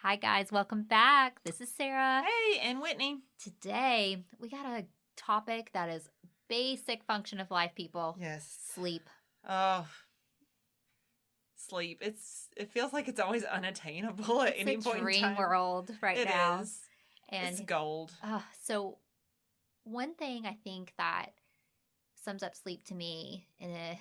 Hi, guys. Welcome back. This is Sarah. Hey, and Whitney. Today, we got a topic that is basic function of life, people. Yes. Sleep. Oh, sleep. It feels like it's always unattainable at any It's a point in dream time. world right now. It is. And it's gold. so one thing I think that sums up sleep to me in a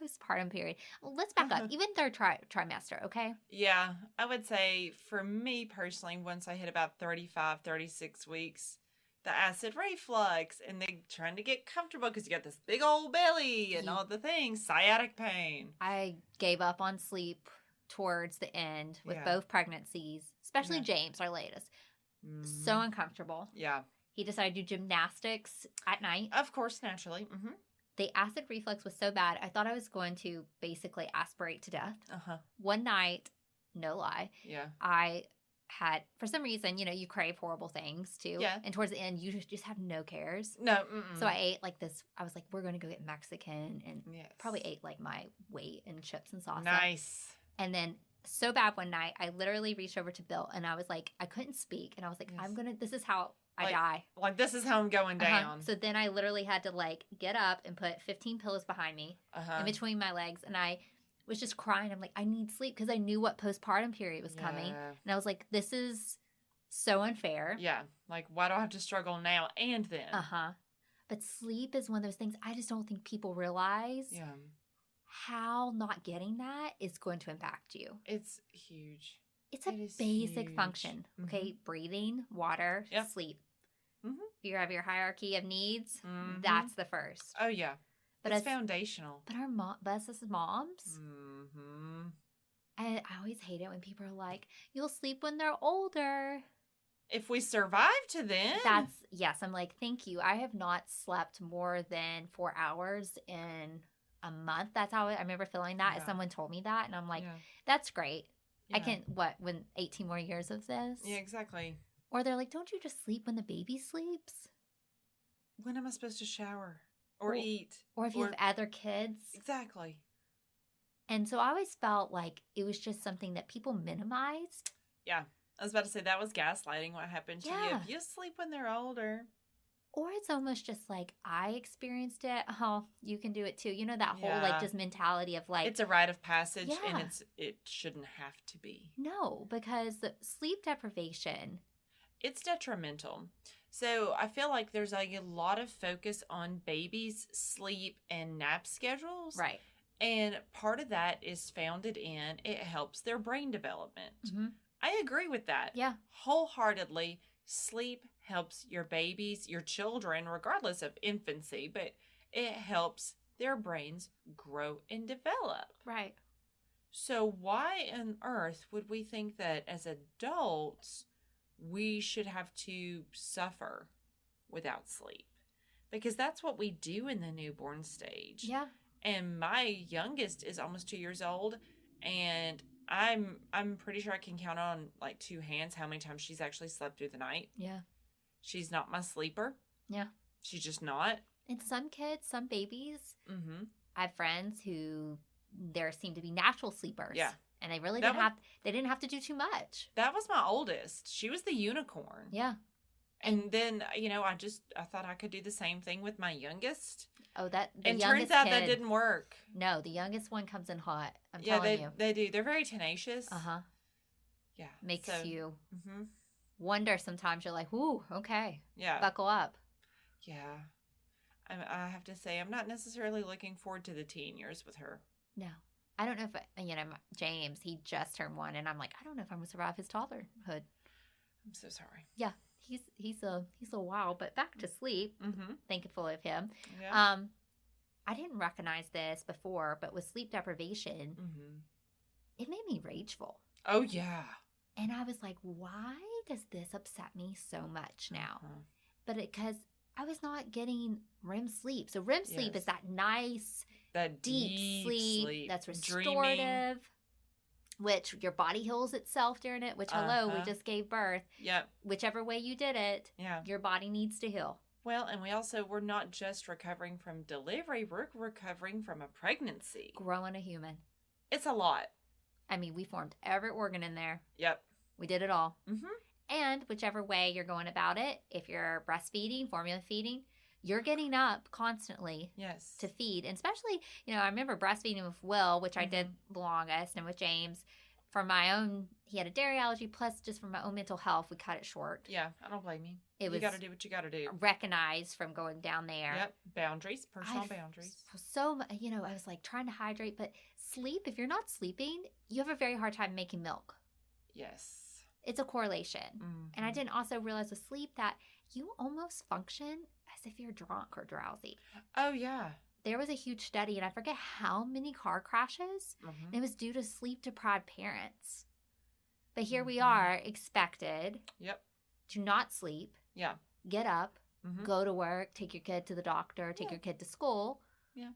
postpartum period. Well, let's back up. Even third trimester, okay? Yeah, I would say for me personally, once I hit about 35, 36 weeks, the acid reflux and they trying to get comfortable because you got this big old belly and all the things, sciatic pain. I gave up on sleep towards the end with both pregnancies, especially James, our latest. So uncomfortable. Yeah. He decided to do gymnastics at night. Of course, naturally. Mm-hmm. The acid reflux was so bad, I thought I was going to basically aspirate to death. Uh-huh. One night, no lie, Yeah. I had, for some reason, you crave horrible things too. Yeah. And towards the end, you just have no cares. No. So I ate like this. I was like, we're going to go get Mexican, and probably Yes. ate like my weight in chips and salsa. Nice. And then so bad one night, I literally reached over to Bill and I was like, I couldn't speak. And I was like, this is how I die. Like, this is how I'm going down. So then I literally had to like get up and put 15 pillows behind me in between my legs. And I was just crying. I'm like, I need sleep because I knew what postpartum period was coming. And I was like, this is so unfair. Yeah. Like, why do I have to struggle now and then? But sleep is one of those things I just don't think people realize how not getting that is going to impact you. It's huge. It's a basic function. Okay. Breathing, water, sleep. If you have your hierarchy of needs, that's the first. Oh, yeah. But it's foundational. But us as moms, I always hate it when people are like, you'll sleep when they're older. If we survive to then. I'm like, thank you. I have not slept more than 4 hours in a month. That's how I remember feeling that. Someone told me that, and I'm like, that's great. I can, when 18 more years of this? Yeah, exactly. Or they're like, don't you just sleep when the baby sleeps? When am I supposed to shower or eat? Or if you have other kids? Exactly. And so I always felt like it was just something that people minimized. Yeah. I was about to say that was gaslighting what happened to you. If you sleep when they're older. Or it's almost just like, I experienced it. Oh, you can do it too. That whole like just mentality of like. It's a rite of passage and it shouldn't have to be. No, because the sleep deprivation. It's detrimental. So I feel like there's a lot of focus on babies' sleep and nap schedules. Right. And part of that is founded in it helps their brain development. I agree with that. Yeah. Wholeheartedly. Sleep helps your babies, your children, regardless of infancy, but it helps their brains grow and develop. Right. So why on earth would we think that as adults we should have to suffer without sleep? Because that's what we do in the newborn stage. Yeah. And my youngest is almost 2 years old, and I'm pretty sure I can count on like two hands how many times she's actually slept through the night. Yeah. She's not my sleeper. Yeah. She's just not. And some kids, some babies, I have friends who there seem to be natural sleepers. Yeah. And they really didn't have to do too much. That was my oldest. She was the unicorn. Yeah. And then, I thought I could do the same thing with my youngest. Oh, and turns out that didn't work. No, the youngest one comes in hot. I'm telling you. They do. They're very tenacious. Yeah. Makes you wonder sometimes. You're like, ooh, okay. Yeah. Buckle up. Yeah. I have to say, I'm not necessarily looking forward to the teen years with her. No. I don't know if, James, he just turned 1, and I'm like, I don't know if I'm going to survive his toddlerhood. I'm so sorry. Yeah. He's a while, but back to sleep. Thankful of him. Yeah. I didn't recognize this before, but with sleep deprivation, it made me rageful. Oh yeah. And I was like, why does this upset me so much now? But because I was not getting REM sleep. So REM sleep is that nice, that deep sleep that's restorative. Dreaming. Which your body heals itself during it, which, we just gave birth. Yep. Whichever way you did it, your body needs to heal. Well, and we're not just recovering from delivery, we're recovering from a pregnancy. Growing a human. It's a lot. I mean, we formed every organ in there. Yep. We did it all. Mm-hmm. And whichever way you're going about it, if you're breastfeeding, formula feeding, you're getting up constantly to feed. And especially, I remember breastfeeding with Will, which I did the longest, and with James. For my own, he had a dairy allergy, plus just for my own mental health, we cut it short. Yeah, I don't blame you. You got to do what you got to do. Recognized from going down there. Yep, boundaries, personal boundaries. So, I was like trying to hydrate, but sleep, if you're not sleeping, you have a very hard time making milk. Yes. It's a correlation. Mm-hmm. And I didn't also realize with sleep that you almost function as if you're drunk or drowsy. Oh, yeah. There was a huge study, and I forget how many car crashes, and it was due to sleep-deprived parents. But here we are, expected to not sleep, get up, go to work, take your kid to the doctor, take your kid to school. Yeah.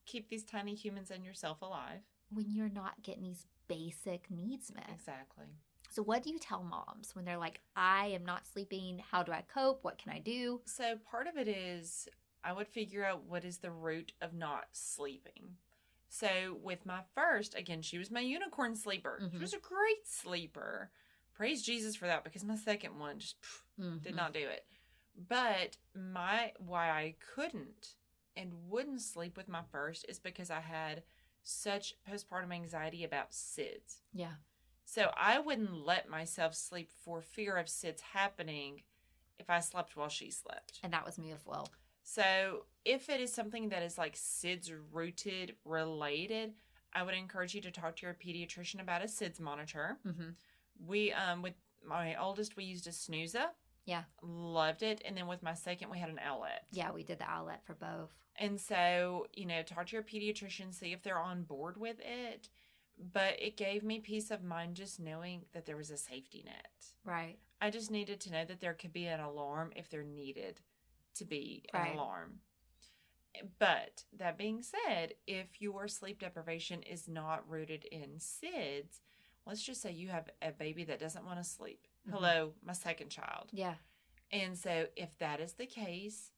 Keep these tiny humans and yourself alive. When you're not getting these basic needs met. Exactly. So what do you tell moms when they're like, I am not sleeping, how do I cope, what can I do? So part of it is I would figure out what is the root of not sleeping. So with my first, again, she was my unicorn sleeper. She was a great sleeper. Praise Jesus for that, because my second one just did not do it. But why I couldn't and wouldn't sleep with my first is because I had such postpartum anxiety about SIDS. Yeah. So I wouldn't let myself sleep for fear of SIDS happening if I slept while she slept. And that was me with Will. So if it is something that is like SIDS rooted related, I would encourage you to talk to your pediatrician about a SIDS monitor. We, with my oldest, we used a snoozer. Yeah. Loved it. And then with my second, we had an outlet. Yeah, we did the outlet for both. And so, talk to your pediatrician, see if they're on board with it. But it gave me peace of mind just knowing that there was a safety net. Right. I just needed to know that there could be an alarm if there needed to be an alarm. But that being said, if your sleep deprivation is not rooted in SIDS, let's just say you have a baby that doesn't want to sleep. Hello, my second child. Yeah. And so if that is the case,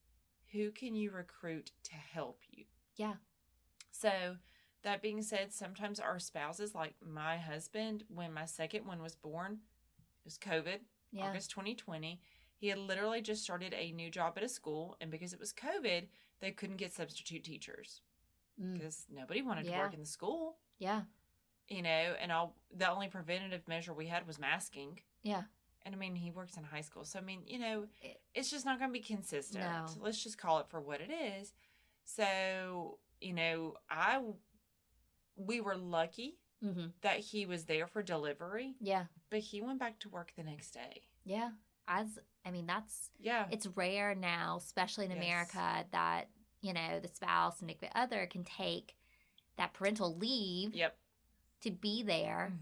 who can you recruit to help you? Yeah. So that being said, sometimes our spouses, like my husband, when my second one was born, it was COVID, August 2020. He had literally just started a new job at a school, and because it was COVID, they couldn't get substitute teachers because nobody wanted to work in the school. Yeah. And the only preventative measure we had was masking. Yeah. And I mean, he works in high school. So, I mean, it's just not going to be consistent. No. Let's just call it for what it is. So, we were lucky that he was there for delivery. Yeah. But he went back to work the next day. Yeah. That's, yeah. It's rare now, especially in America, that, the spouse and the other can take that parental leave to be there.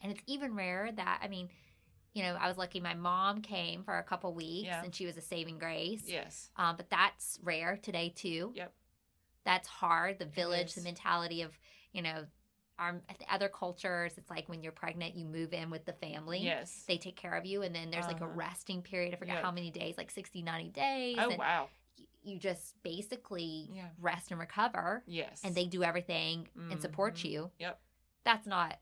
And it's even rarer that, I was lucky my mom came for a couple weeks and she was a saving grace. Yes. But that's rare today too. Yep. That's hard. The village, the mentality of, the other cultures, it's like when you're pregnant, you move in with the family. Yes. They take care of you. And then there's like a resting period. I forget how many days, like 60, 90 days. Oh, wow. You just basically rest and recover. Yes. And they do everything and support you. Yep. That's not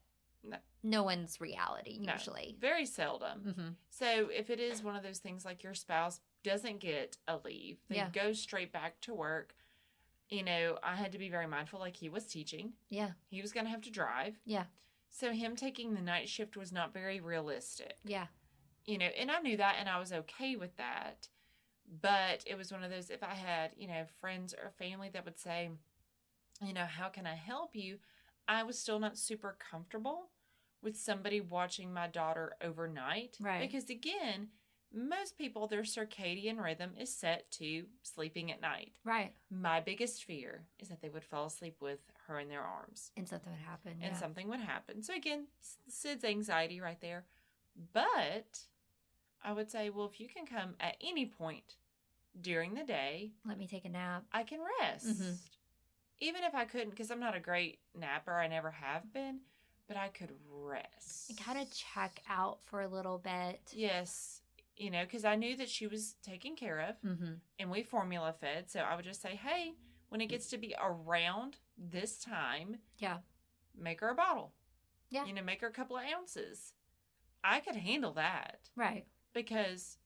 no one's reality usually. No, very seldom. So if it is one of those things like your spouse doesn't get a leave, they go straight back to work. I had to be very mindful, like he was teaching. Yeah. He was going to have to drive. Yeah. So him taking the night shift was not very realistic. Yeah. And I knew that and I was okay with that. But it was one of those, if I had, friends or family that would say, how can I help you? I was still not super comfortable with somebody watching my daughter overnight. Right. Because again, most people, their circadian rhythm is set to sleeping at night. Right. My biggest fear is that they would fall asleep with her in their arms. And something would happen. And something would happen. So again, SIDS anxiety right there. But I would say, well, if you can come at any point during the day. Let me take a nap. I can rest. Even if I couldn't, because I'm not a great napper. I never have been. But I could rest. And kind of check out for a little bit. Yes. Because I knew that she was taken care of. And we formula fed. So I would just say, hey, when it gets to be around this time, make her a bottle. Yeah. Make her a couple of ounces. I could handle that. Right. Because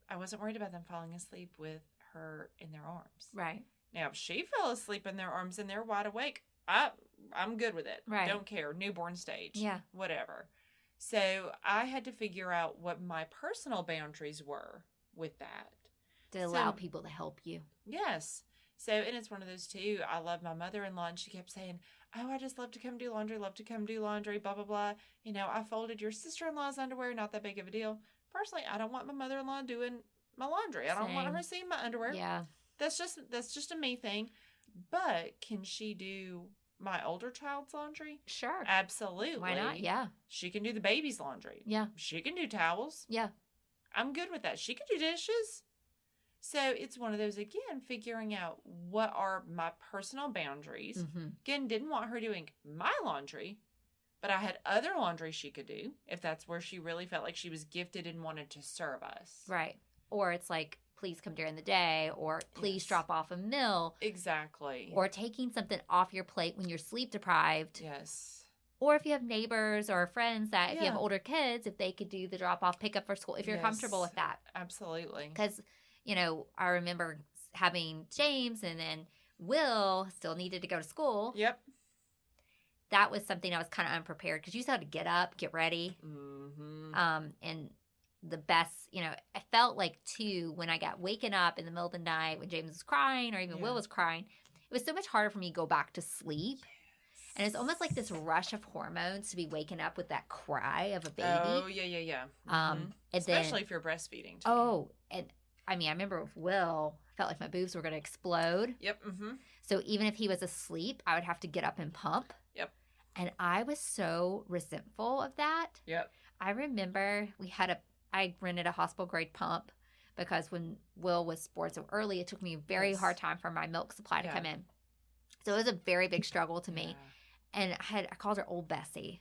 I wasn't worried about them falling asleep with her in their arms. Right. Now, if she fell asleep in their arms and they're wide awake, I'm good with it. Right. Don't care. Newborn stage. Yeah. Whatever. So I had to figure out what my personal boundaries were with that. To allow people to help you. Yes. So, and it's one of those too. I love my mother-in-law, and she kept saying, "Oh, I just love to come do laundry, blah, blah, blah. You know, I folded your sister-in-law's underwear, not that big of a deal." Personally, I don't want my mother-in-law doing my laundry. I don't want her seeing my underwear. Yeah. That's just a me thing. But can she do my older child's laundry? Sure. Absolutely. Why not? Yeah. She can do the baby's laundry. Yeah. She can do towels. Yeah. I'm good with that. She can do dishes. So it's one of those, again, figuring out what are my personal boundaries. Mm-hmm. Again, didn't want her doing my laundry, but I had other laundry she could do if that's where she really felt like she was gifted and wanted to serve us. Right. Or it's like, please come during the day, or please drop off a meal. Exactly. Or taking something off your plate when you're sleep deprived. Yes. Or if you have neighbors or friends that, if you have older kids, if they could do the drop off, pick up for school, if you're comfortable with that. Absolutely. Because, you know, I remember having James, and then Will still needed to go to school. Yep. That was something I was kind of unprepared, because you still had to get up, get ready. Mm-hmm. And the best, you know, I felt like too, when I got waken up in the middle of the night when James was crying or even Will was crying, it was so much harder for me to go back to sleep. Yes. And it's almost like this rush of hormones to be waking up with that cry of a baby. Oh, yeah. Mm-hmm. Especially if you're breastfeeding too. Oh, and I mean, I remember with Will, I felt like my boobs were going to explode. Yep. Mm-hmm. So even if he was asleep, I would have to get up and pump. Yep. And I was so resentful of that. Yep. I remember I rented a hospital grade pump, because when Will was born so early, it took me a very hard time for my milk supply to come in. So it was a very big struggle to me. And I called her Old Bessie.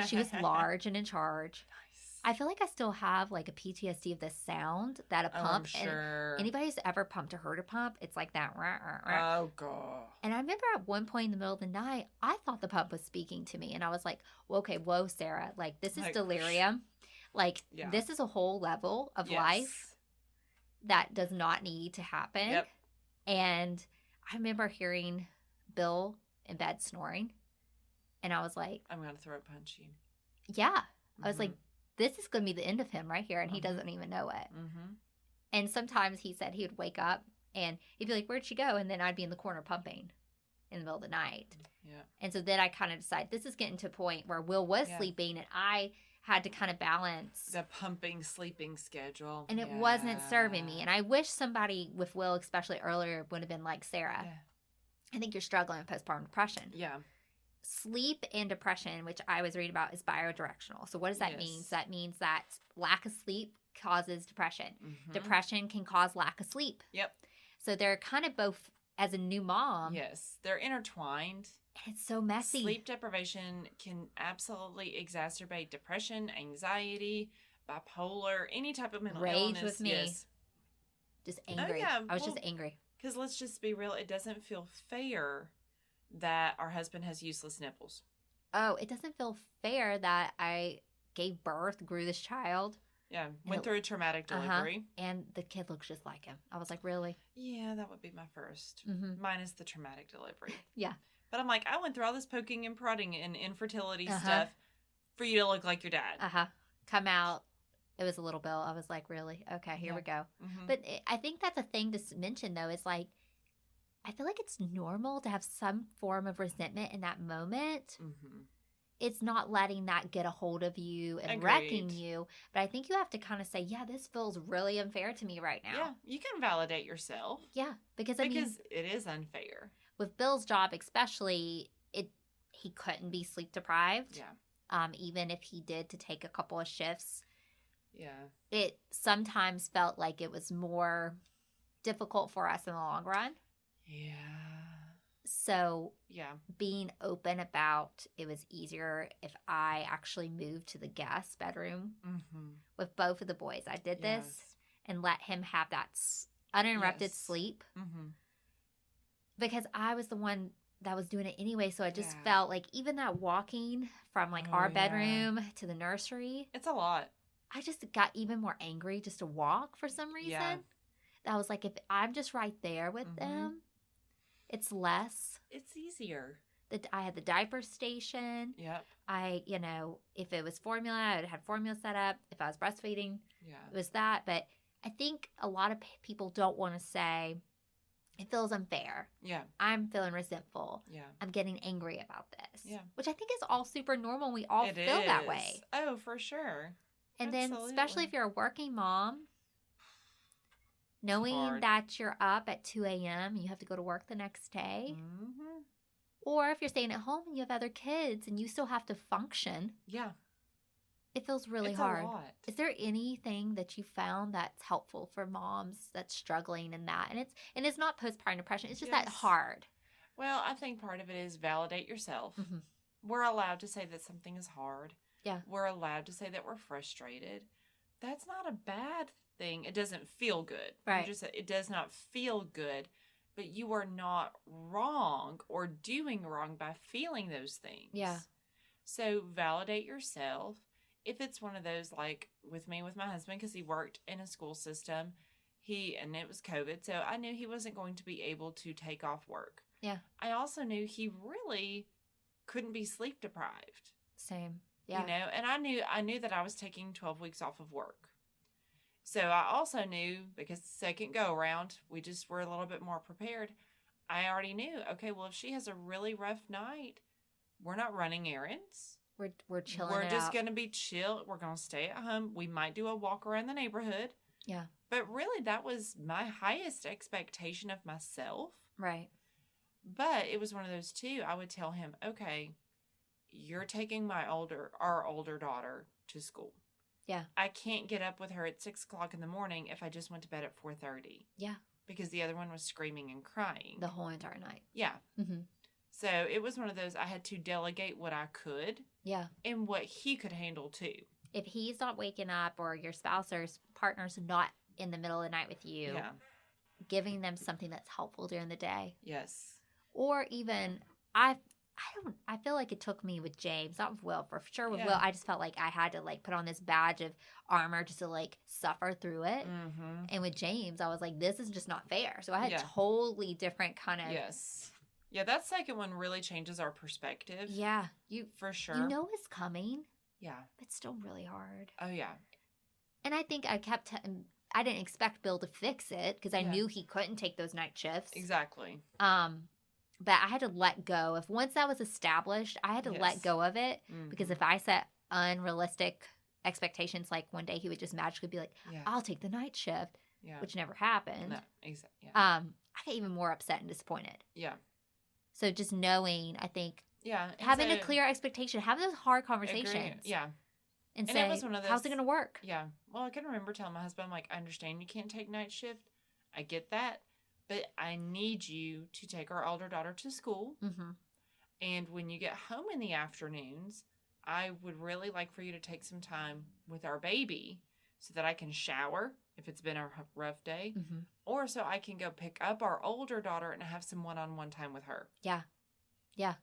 She was large and in charge. Nice. I feel like I still have like a PTSD of the sound that a pump. Oh, I'm sure. And anybody who's ever pumped a herder pump, it's like that. Oh, God. And I remember at one point in the middle of the night, I thought the pump was speaking to me. And I was like, well, okay, whoa, Sarah. Like, this is delirium. Like, this is a whole level of life that does not need to happen. Yep. And I remember hearing Bill in bed snoring. And I was like, I'm going to throat punch you. Yeah. Mm-hmm. I was like, this is going to be the end of him right here. And he doesn't even know it. Mm-hmm. And sometimes he said he would wake up and he'd be like, where'd she go? And then I'd be in the corner pumping in the middle of the night. Yeah. And so then I kind of decided this is getting to a point where Will was sleeping, and I had to kind of balance the pumping sleeping schedule, and it wasn't serving me. And I wish somebody with Will, especially earlier, would have been like, Sarah, I think you're struggling with postpartum depression. Yeah. Sleep and depression, which I was reading about, is biodirectional. So what does that mean? So that means that lack of sleep causes depression. Mm-hmm. Depression can cause lack of sleep. Yep. So they're kind of both, as a new mom. Yes, they're intertwined. And it's so messy. Sleep deprivation can absolutely exacerbate depression, anxiety, bipolar, any type of mental illness. Rage with me. Yes. Just angry. Oh, yeah. I was just angry. Because let's just be real, it doesn't feel fair that our husband has useless nipples. Oh, it doesn't feel fair that I gave birth, grew this child. Yeah, went through a traumatic delivery. And the kid looks just like him. I was like, really? Yeah, that would be my first. Mm-hmm. Minus the traumatic delivery. Yeah. But I'm like, I went through all this poking and prodding and infertility stuff for you to look like your dad. Come out. It was a little Bill. I was like, really? Okay, here we go. Mm-hmm. But I think that's a thing to mention, though, is like, I feel like it's normal to have some form of resentment in that moment. Mm-hmm. It's not letting that get a hold of you and wrecking you. But I think you have to kind of say, yeah, this feels really unfair to me right now. Yeah, you can validate yourself. Yeah, because it is unfair. With Bill's job especially, he couldn't be sleep deprived. Yeah. Even if he did to take a couple of shifts. Yeah. It sometimes felt like it was more difficult for us in the long run. Yeah. So, being open about it was easier if I actually moved to the guest bedroom with both of the boys. I did this and let him have that uninterrupted sleep because I was the one that was doing it anyway. So I just felt like even that walking from like our bedroom to the nursery. It's a lot. I just got even more angry just to walk for some reason. Yeah. That was like, if I'm just right there with them, it's less. It's easier. I had the diaper station. Yep. If it was formula, I would have formula set up. If I was breastfeeding, it was that. But I think a lot of people don't want to say, it feels unfair. Yeah. I'm feeling resentful. Yeah. I'm getting angry about this. Yeah. Which I think is all super normal. We all feel that way. Oh, for sure. And then, especially if you're a working mom, knowing that you're up at 2 a.m. and you have to go to work the next day. Mm-hmm. Or if you're staying at home and you have other kids and you still have to function. Yeah. It feels really hard. A lot. Is there anything that you found that's helpful for moms that's struggling in that? And it's not postpartum depression. It's just that hard. Well, I think part of it is validate yourself. Mm-hmm. We're allowed to say that something is hard. Yeah. We're allowed to say that we're frustrated. That's not a bad thing. It doesn't feel good. Right. It does not feel good, but you are not wrong or doing wrong by feeling those things. Yeah. So validate yourself. If it's one of those, like with me, with my husband, because he worked in a school system, and it was COVID, so I knew he wasn't going to be able to take off work. Yeah. I also knew he really couldn't be sleep deprived. Same. Yeah. And I knew that I was taking 12 weeks off of work. So I also knew, because second go around, we just were a little bit more prepared. I already knew, okay, well, if she has a really rough night, we're not running errands. We're chilling. We're just going to be chill. We're going to stay at home. We might do a walk around the neighborhood. Yeah. But really, that was my highest expectation of myself. Right. But it was one of those too. I would tell him, okay, you're taking our older daughter to school. Yeah. I can't get up with her at 6 o'clock in the morning if I just went to bed at 4:30. Yeah. Because the other one was screaming and crying. The whole entire night. Yeah. Mm-hmm. So it was one of those, I had to delegate what I could. Yeah. And what he could handle too. If he's not waking up, or your spouse or partner's not in the middle of the night with you, giving them something that's helpful during the day. Yes. Or even, I feel like it took me with James, not with Will, for sure with Will. I just felt like I had to like put on this badge of armor just to like suffer through it. Mm-hmm. And with James, I was like, this is just not fair. So I had totally different kind of. Yes. Yeah, that second one really changes our perspective. Yeah. For sure. You know it's coming. Yeah. It's still really hard. Oh, yeah. And I think I I didn't expect Bill to fix it because I knew he couldn't take those night shifts. Exactly. But I had to let go. Once that was established, I had to let go of it because if I set unrealistic expectations, like one day he would just magically be like, I'll take the night shift, which never happened. No, exactly. I get even more upset and disappointed. Yeah. So just knowing, I think, having a clear expectation, have those hard conversations. Agree. Yeah. And say, it was one of those, how's it going to work? Yeah. Well, I can remember telling my husband, I'm like, I understand you can't take night shift. I get that. But I need you to take our older daughter to school. Mm-hmm. And when you get home in the afternoons, I would really like for you to take some time with our baby so that I can shower if it's been a rough day, or so I can go pick up our older daughter and have some one-on-one time with her. Yeah. Yeah.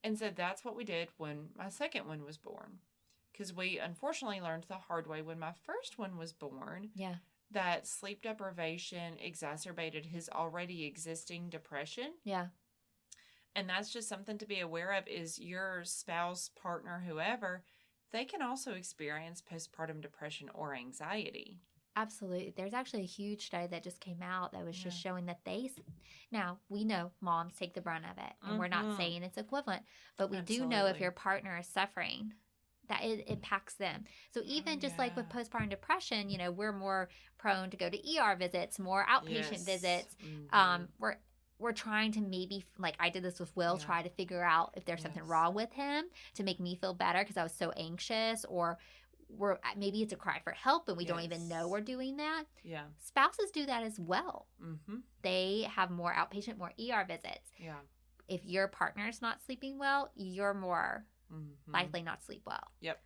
And so that's what we did when my second one was born. Because we unfortunately learned the hard way when my first one was born. Yeah. That sleep deprivation exacerbated his already existing depression. Yeah. And that's just something to be aware of, is your spouse, partner, whoever, they can also experience postpartum depression or anxiety. Absolutely. There's actually a huge study that just came out that was just showing that now we know moms take the brunt of it, and we're not saying it's equivalent, but we do know if your partner is suffering, that it impacts them. So even just like with postpartum depression, we're more prone to go to ER visits, more outpatient visits. We're trying to maybe, like I did this with Will, try to figure out if there's something wrong with him to make me feel better because I was so anxious, or maybe it's a cry for help and we don't even know we're doing that. Yeah. Spouses do that as well. Mm-hmm. They have more outpatient, more ER visits. Yeah. If your partner's not sleeping well, you're more likely not to sleep well. Yep.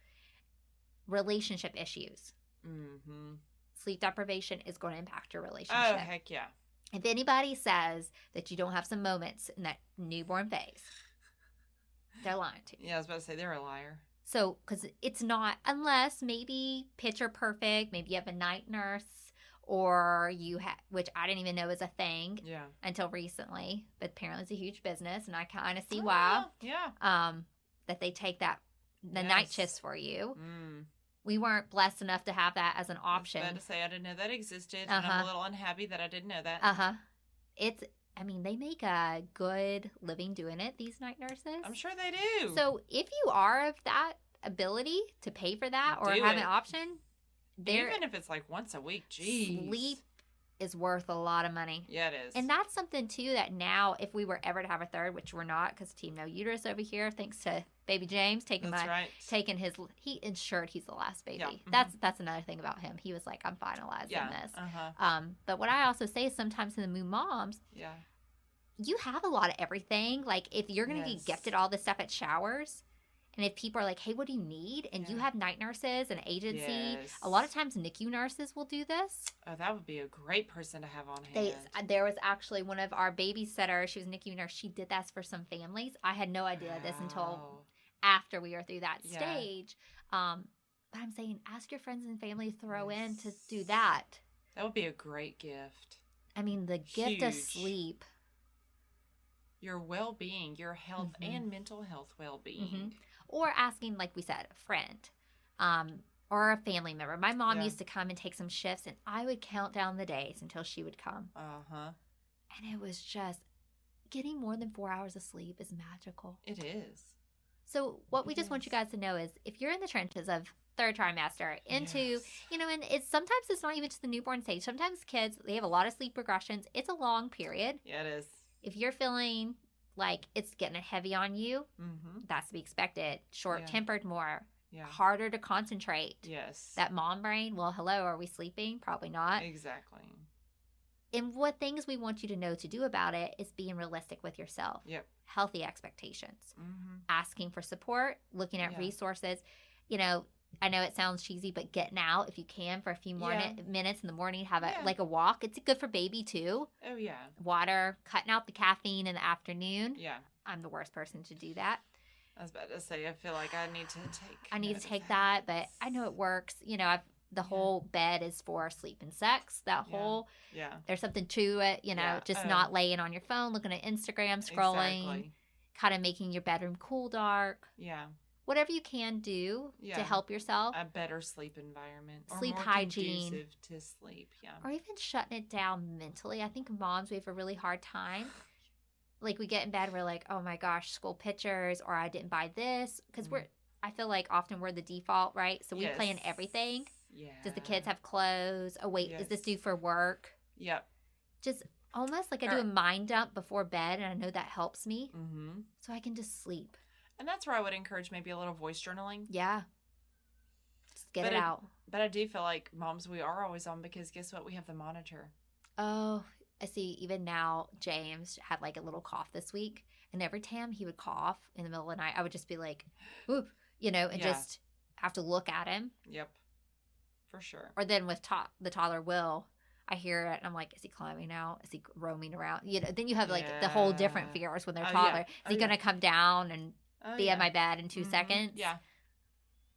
Relationship issues. Sleep deprivation is going to impact your relationship. Oh, heck yeah. If anybody says that you don't have some moments in that newborn phase, they're lying to you. Yeah, I was about to say they're a liar. So, because it's not, unless maybe picture perfect, maybe you have a night nurse, or you have, which I didn't even know was a thing until recently, but apparently it's a huge business, and I kind of see why. Yeah. That they take the night shifts for you. We weren't blessed enough to have that as an option. I was about to say, I didn't know that existed, and I'm a little unhappy that I didn't know that. They make a good living doing it, these night nurses. I'm sure they do. So if you are of that ability to pay for that or have an option, even if it's like once a week, geez. Sleep is worth a lot of money. Yeah, it is. And that's something, too, that now, if we were ever to have a third, which we're not, because Team No Uterus over here, thanks to baby James, taking he ensured he's the last baby. Yeah. That's another thing about him. He was like, I'm finalizing this. But what I also say is sometimes in the new moms, you have a lot of everything. Like, if you're going to be gifted all this stuff at showers, and if people are like, hey, what do you need? And you have night nurses and agency. A lot of times NICU nurses will do this. Oh, that would be a great person to have on hand. There was actually one of our babysitters. She was a NICU nurse. She did that for some families. I had no idea this until after we were through that stage. But I'm saying, ask your friends and family to throw in to do that. That would be a great gift. I mean, the gift of sleep. Your well-being, your health and mental health well-being. Or asking, like we said, a friend or a family member. My mom used to come and take some shifts, and I would count down the days until she would come. And it was just, getting more than 4 hours of sleep is magical. It is. So what we just want you guys to know is, if you're in the trenches of third trimester into, and sometimes it's not even just the newborn stage. Sometimes kids, they have a lot of sleep regressions. It's a long period. Yeah, it is. If you're feeling like it's getting heavy on you, that's to be expected. Short-tempered more, harder to concentrate. Yes. That mom brain, well, hello, are we sleeping? Probably not. Exactly. And what things we want you to know to do about it is being realistic with yourself. Yep. Healthy expectations. Asking for support, looking at resources. I know it sounds cheesy, but getting out if you can for a few more minutes in the morning, have a walk. It's good for baby too. Oh, yeah. Water, cutting out the caffeine in the afternoon. Yeah. I'm the worst person to do that. I was about to say, I feel like I need to take that, but I know it works. The whole bed is for sleep and sex. That whole, there's something to it, just not laying on your phone, looking at Instagram, scrolling, kind of making your bedroom cool, dark. Yeah. Whatever you can do to help yourself. A better sleep environment. Sleep or more hygiene. Conducive to sleep, Or even shutting it down mentally. I think moms, we have a really hard time. Like, we get in bed, we're like, oh my gosh, school pictures, or I didn't buy this. Because I feel like often we're the default, right? So we plan everything. Yeah. Does the kids have clothes? Oh, wait, is this due for work? Yep. Just almost like I do a mind dump before bed, and I know that helps me. So I can just sleep. And that's where I would encourage maybe a little voice journaling. Yeah. Just get it out. But I do feel like moms, we are always on, because guess what? We have the monitor. Oh, I see. Even now, James had like a little cough this week. And every time he would cough in the middle of the night, I would just be like, whoop, and just have to look at him. Yep. For sure. Or then with the toddler Will, I hear it and I'm like, is he climbing out? Is he roaming around? Then you have like the whole different fears when they're toddler. Is he going to come down and be at my bed in 2 seconds? Yeah.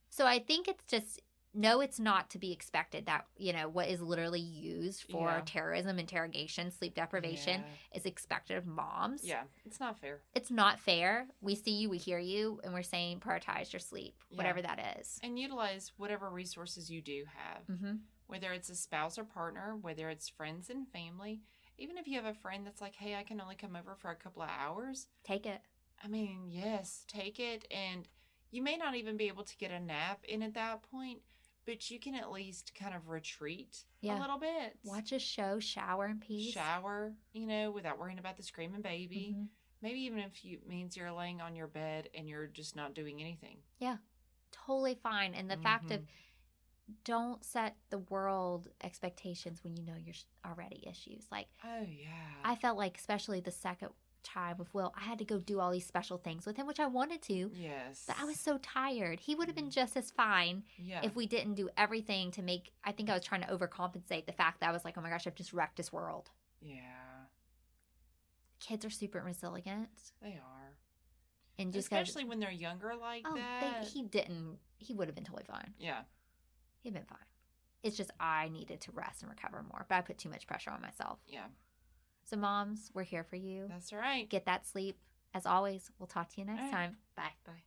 So I think it's just, no, it's not to be expected that, what is literally used for terrorism, interrogation, sleep deprivation is expected of moms. Yeah. It's not fair. It's not fair. We see you, we hear you, and we're saying prioritize your sleep, whatever that is. And utilize whatever resources you do have. Whether it's a spouse or partner, whether it's friends and family. Even if you have a friend that's like, hey, I can only come over for a couple of hours. Take it. I mean, yes, take it. And you may not even be able to get a nap in at that point, but you can at least kind of retreat a little bit. Watch a show, shower in peace. Shower, without worrying about the screaming baby. Maybe even if it means you're laying on your bed and you're just not doing anything. Yeah, totally fine. And the fact of, don't set the world expectations when you know you're already issues. Like, oh, yeah. I felt like, especially the second time with Will, I had to go do all these special things with him, which I wanted to. Yes. But I was so tired. He would have been just as fine if we didn't do everything to make, I think I was trying to overcompensate the fact that I was like, oh my gosh, I've just wrecked his world. Yeah. Kids are super resilient. They are. And just especially when they're younger like that. He would have been totally fine. Yeah. He'd been fine. It's just I needed to rest and recover more, but I put too much pressure on myself. Yeah. So moms, we're here for you. That's right. Get that sleep. As always, we'll talk to you next time. Bye. Bye.